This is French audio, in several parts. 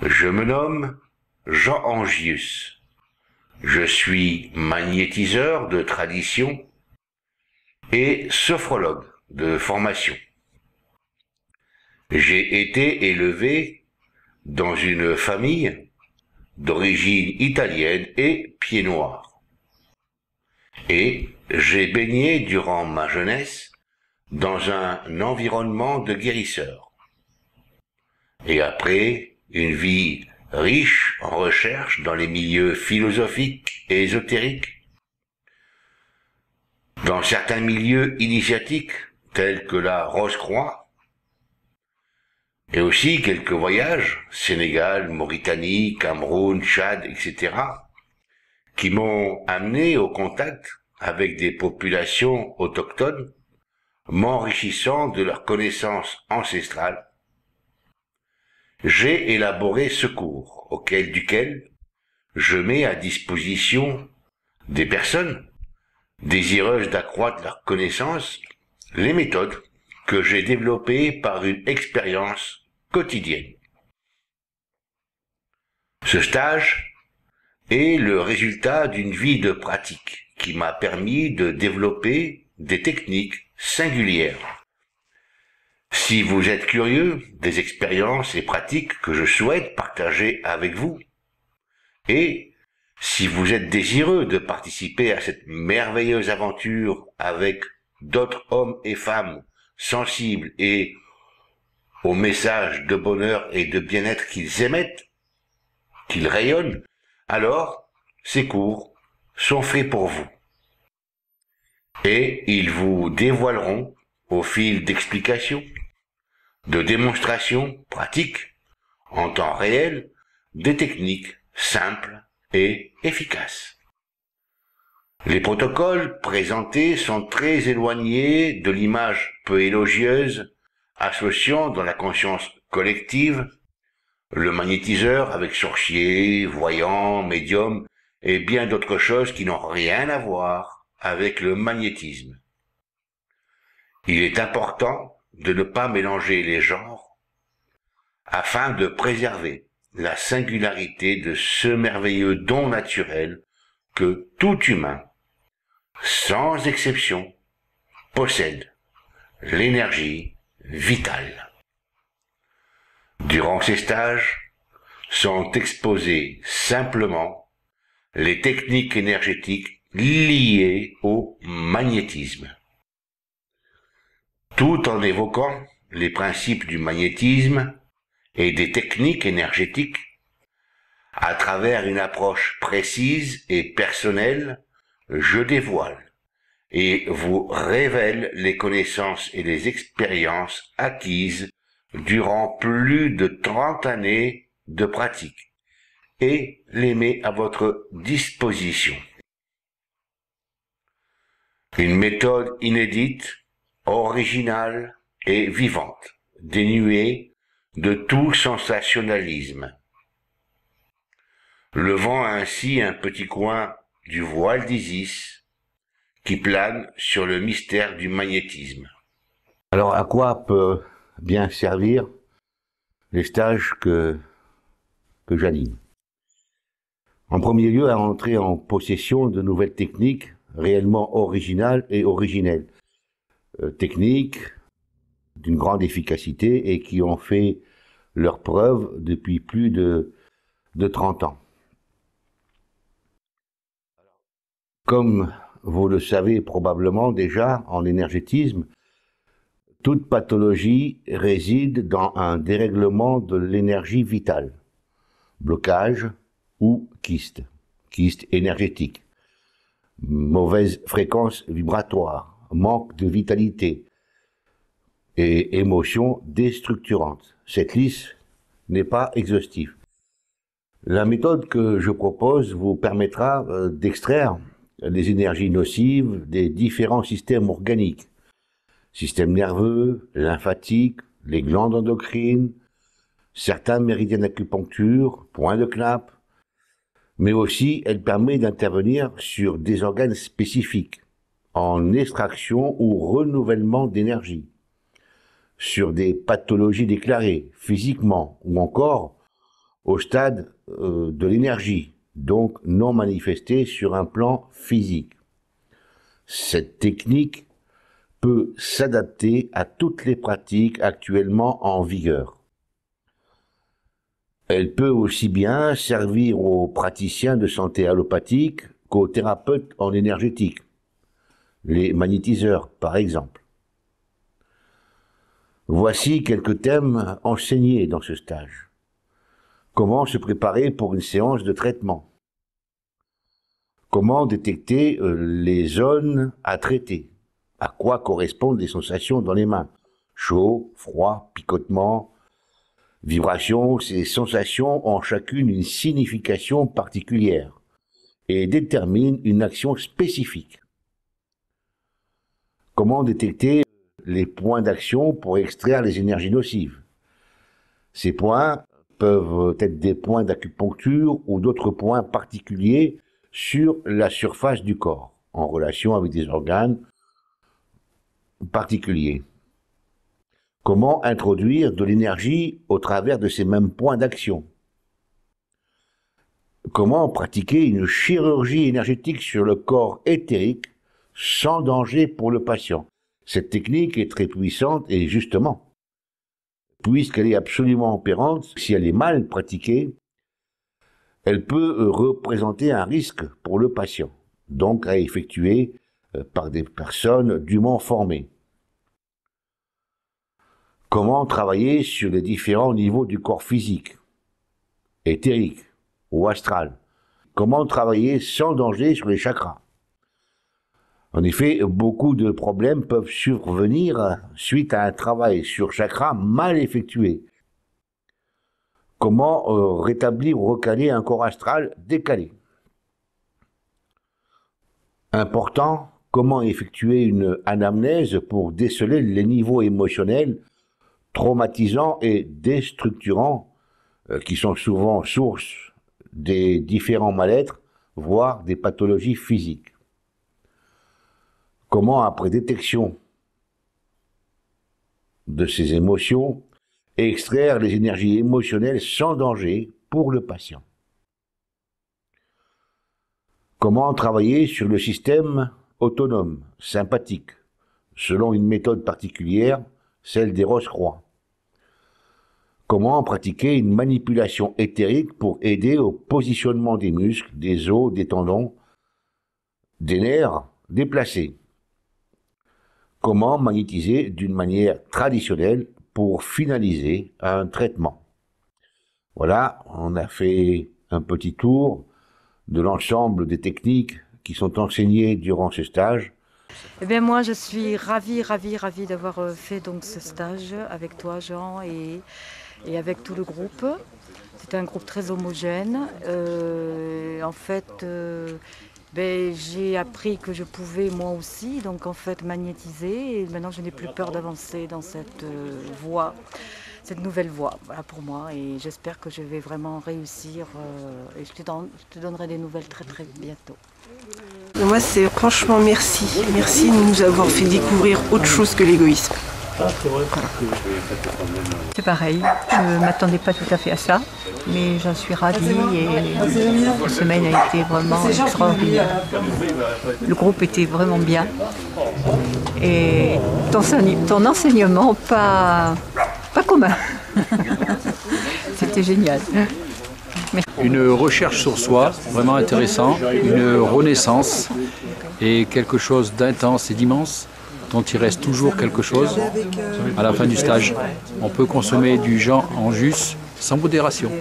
Je me nomme Jean Angius. Je suis magnétiseur de tradition et sophrologue de formation. J'ai été élevé dans une famille d'origine italienne et pied noir. Et j'ai baigné durant ma jeunesse dans un environnement de guérisseurs. Et après, une vie riche en recherches dans les milieux philosophiques et ésotériques, dans certains milieux initiatiques tels que la Rose-Croix, et aussi quelques voyages, Sénégal, Mauritanie, Cameroun, Tchad, etc., qui m'ont amené au contact avec des populations autochtones, m'enrichissant de leurs connaissances ancestrales. J'ai élaboré ce cours, duquel je mets à disposition des personnes désireuses d'accroître leurs connaissances les méthodes que j'ai développées par une expérience quotidienne. Ce stage est le résultat d'une vie de pratique qui m'a permis de développer des techniques singulières. Si vous êtes curieux des expériences et pratiques que je souhaite partager avec vous, et si vous êtes désireux de participer à cette merveilleuse aventure avec d'autres hommes et femmes sensibles et au message de bonheur et de bien-être qu'ils émettent, qu'ils rayonnent, alors ces cours sont faits pour vous. Et ils vous dévoileront, au fil d'explications, de démonstrations pratiques, en temps réel, des techniques simples et efficaces. Les protocoles présentés sont très éloignés de l'image peu élogieuse associant dans la conscience collective le magnétiseur avec sorcier, voyant, médium et bien d'autres choses qui n'ont rien à voir avec le magnétisme. Il est important de ne pas mélanger les genres afin de préserver la singularité de ce merveilleux don naturel que tout humain, sans exception, possède, l'énergie vitale. Durant ces stages sont exposées simplement les techniques énergétiques liées au magnétisme, tout en évoquant les principes du magnétisme et des techniques énergétiques à travers une approche précise et personnelle. Je dévoile et vous révèle les connaissances et les expériences acquises durant plus de 30 années de pratique et les mets à votre disposition. Une méthode inédite, originale et vivante, dénuée de tout sensationnalisme, levant ainsi un petit coin du voile d'Isis qui plane sur le mystère du magnétisme. Alors à quoi peut bien servir les stages que j'anime? En premier lieu, à entrer en possession de nouvelles techniques réellement originales et originelles. Techniques d'une grande efficacité et qui ont fait leur preuve depuis plus de 30 ans. Comme vous le savez probablement déjà en énergétisme, toute pathologie réside dans un dérèglement de l'énergie vitale, blocage ou kyste énergétique, mauvaise fréquence vibratoire, manque de vitalité et émotions déstructurantes. Cette liste n'est pas exhaustive. La méthode que je propose vous permettra d'extraire les énergies nocives des différents systèmes organiques, système nerveux, lymphatique, les glandes endocrines, certains méridiens d'acupuncture, points de Knapp, mais aussi elle permet d'intervenir sur des organes spécifiques, en extraction ou renouvellement d'énergie, sur des pathologies déclarées physiquement ou encore au stade de l'énergie, donc non manifestée sur un plan physique. Cette technique peut s'adapter à toutes les pratiques actuellement en vigueur. Elle peut aussi bien servir aux praticiens de santé allopathique qu'aux thérapeutes en énergétique, les magnétiseurs par exemple. Voici quelques thèmes enseignés dans ce stage. Comment se préparer pour une séance de traitement? Comment détecter les zones à traiter? À quoi correspondent les sensations dans les mains? Chaud, froid, picotement, vibration, ces sensations ont chacune une signification particulière et déterminent une action spécifique. Comment détecter les points d'action pour extraire les énergies nocives? Ces points peuvent être des points d'acupuncture ou d'autres points particuliers sur la surface du corps, en relation avec des organes particuliers. Comment introduire de l'énergie au travers de ces mêmes points d'action? Comment pratiquer une chirurgie énergétique sur le corps éthérique sans danger pour le patient? Cette technique est très puissante et justement, puisqu'elle est absolument opérante, si elle est mal pratiquée, elle peut représenter un risque pour le patient, donc à effectuer par des personnes dûment formées. Comment travailler sur les différents niveaux du corps physique, éthérique ou astral? Comment travailler sans danger sur les chakras? En effet, beaucoup de problèmes peuvent survenir suite à un travail sur chakra mal effectué. Comment rétablir ou recaler un corps astral décalé? Important, comment effectuer une anamnèse pour déceler les niveaux émotionnels traumatisants et déstructurants qui sont souvent source des différents mal-être, voire des pathologies physiques. Comment, après détection de ces émotions, extraire les énergies émotionnelles sans danger pour le patient? Comment travailler sur le système autonome, sympathique, selon une méthode particulière, celle des Rose-Croix? Comment pratiquer une manipulation éthérique pour aider au positionnement des muscles, des os, des tendons, des nerfs déplacés? Comment magnétiser d'une manière traditionnelle pour finaliser un traitement? Voilà, on a fait un petit tour de l'ensemble des techniques qui sont enseignées durant ce stage. Eh bien moi je suis ravie d'avoir fait donc ce stage avec toi Jean et avec tout le groupe. C'était un groupe très homogène. En fait, j'ai appris que je pouvais moi aussi, donc en fait magnétiser. Et maintenant je n'ai plus peur d'avancer dans cette voie, cette nouvelle voie, voilà pour moi. Et j'espère que je vais vraiment réussir. Et je te donnerai des nouvelles très bientôt. Moi c'est franchement merci. Merci de nous avoir fait découvrir autre chose que l'égoïsme. Voilà. C'est pareil, je ne m'attendais pas tout à fait à ça, mais j'en suis ravie et la semaine a été vraiment extraordinaire. Le groupe était vraiment bien et ton enseignement pas commun. C'était génial. Merci. Une recherche sur soi, vraiment intéressant, une renaissance et quelque chose d'intense et d'immense, dont il reste toujours quelque chose à la fin du stage. On peut consommer du Jean en jus sans modération.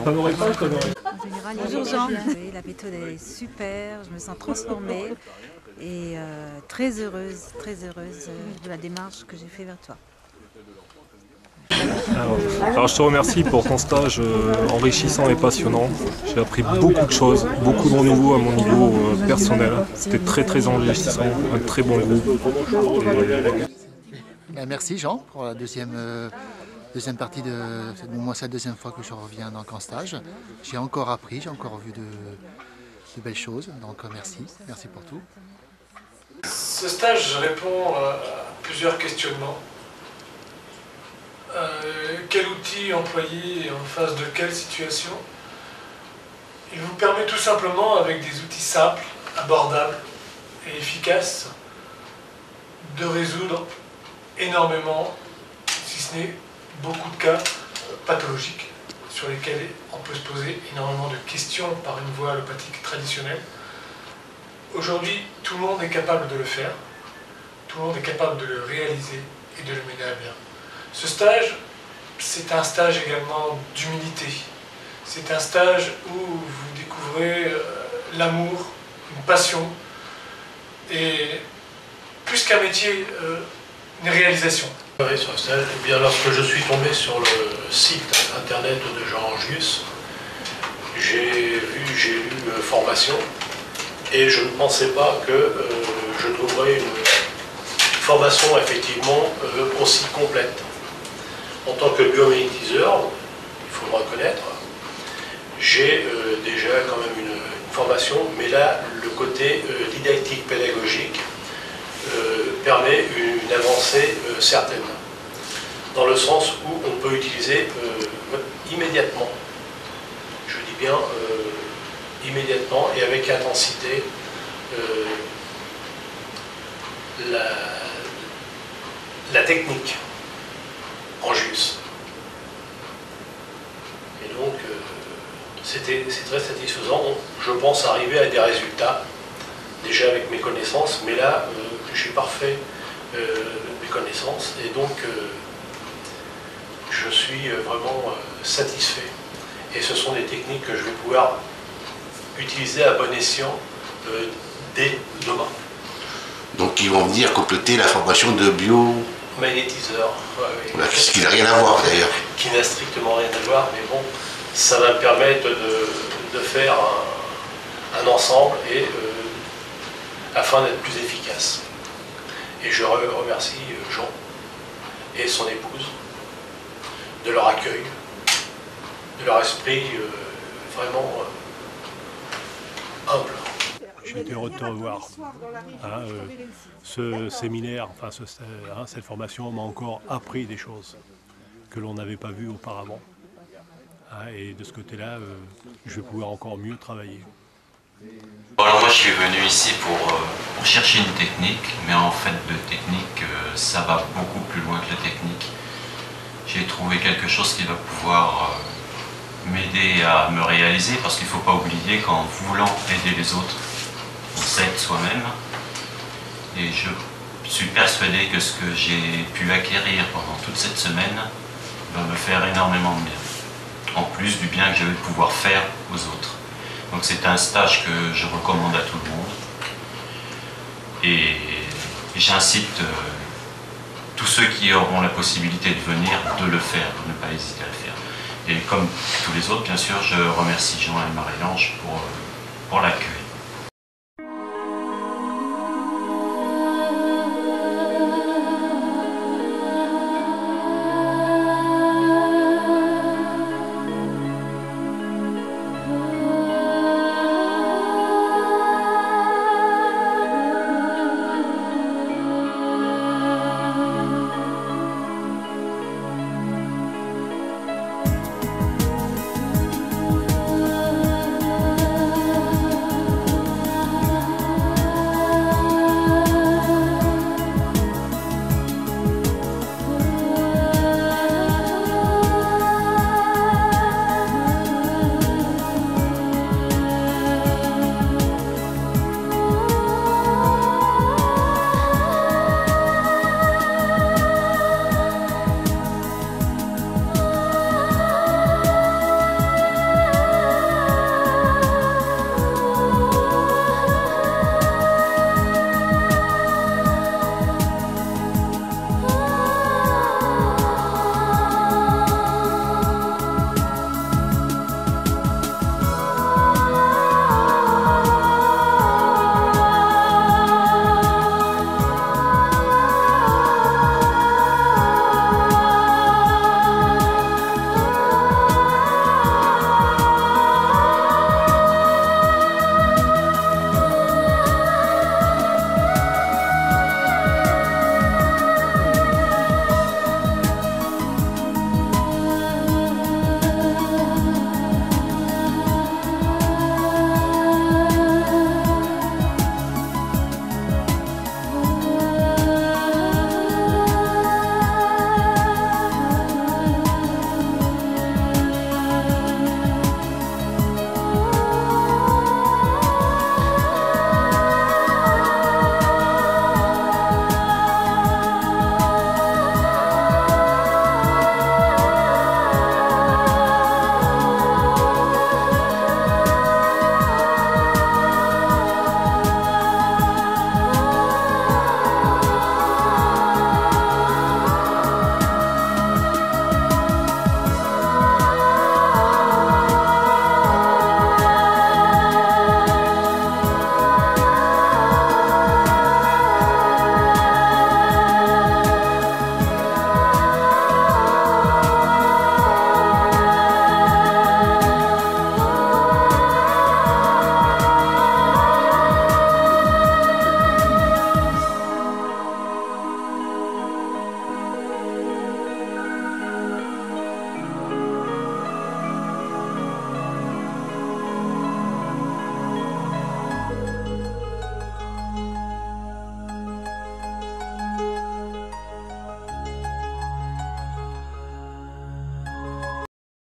Bonjour Jean. La méthode est super, je me sens transformée et très heureuse de la démarche que j'ai fait vers toi. Alors je te remercie pour ton stage enrichissant et passionnant. J'ai appris beaucoup de choses, beaucoup de renouveau à mon niveau personnel. C'était très enrichissant, un très bon groupe. Merci Jean pour la deuxième partie c'est moi la deuxième fois que je reviens donc en stage. J'ai encore appris, j'ai encore vu de belles choses, donc merci pour tout. Ce stage répond à plusieurs questionnements. quel outil employer en face de quelle situation. Il vous permet tout simplement, avec des outils simples, abordables et efficaces, de résoudre énormément, si ce n'est beaucoup de cas pathologiques, sur lesquels on peut se poser énormément de questions par une voie allopathique traditionnelle. Aujourd'hui, tout le monde est capable de le faire, tout le monde est capable de le réaliser et de le mener à bien. Ce stage, c'est un stage également d'humilité. C'est un stage où vous découvrez l'amour, une passion, et plus qu'un métier, une réalisation. Sur le stage, eh bien, lorsque je suis tombé sur le site internet de Jean Angius, j'ai lu formation, et je ne pensais pas que je trouverais une formation effectivement aussi complète. En tant que biomagnétiseur, il faut le reconnaître, j'ai déjà quand même une formation, mais là, le côté didactique pédagogique permet une avancée certaine, dans le sens où on peut utiliser immédiatement, je dis bien immédiatement et avec intensité, la technique Angius. Et donc, c'est très satisfaisant. Je pense arriver à des résultats, déjà avec mes connaissances, mais là, j'ai parfait mes connaissances, et donc je suis vraiment satisfait. Et ce sont des techniques que je vais pouvoir utiliser à bon escient dès demain. Donc ils vont venir compléter la formation de magnétiseur. Ouais, ce qui n'a rien à voir d'ailleurs. Qui n'a strictement rien à voir, mais bon, ça va me permettre de faire un ensemble et afin d'être plus efficace. Et je remercie Jean et son épouse de leur accueil, de leur esprit vraiment humble. J'ai été heureux de te revoir. Ce séminaire, enfin cette formation m'a encore appris des choses que l'on n'avait pas vues auparavant. Et de ce côté-là, je vais pouvoir encore mieux travailler. Alors moi je suis venu ici pour chercher une technique, mais en fait de technique, ça va beaucoup plus loin que la technique. J'ai trouvé quelque chose qui va pouvoir m'aider à me réaliser, parce qu'il ne faut pas oublier qu'en voulant aider les autres, on s'aide soi-même. Et je suis persuadé que ce que j'ai pu acquérir pendant toute cette semaine va me faire énormément de bien, en plus du bien que je vais pouvoir faire aux autres. Donc c'est un stage que je recommande à tout le monde, et j'incite tous ceux qui auront la possibilité de venir de le faire, de ne pas hésiter à le faire. Et comme tous les autres, bien sûr, je remercie Jean et Marie-Ange pour l'accueil.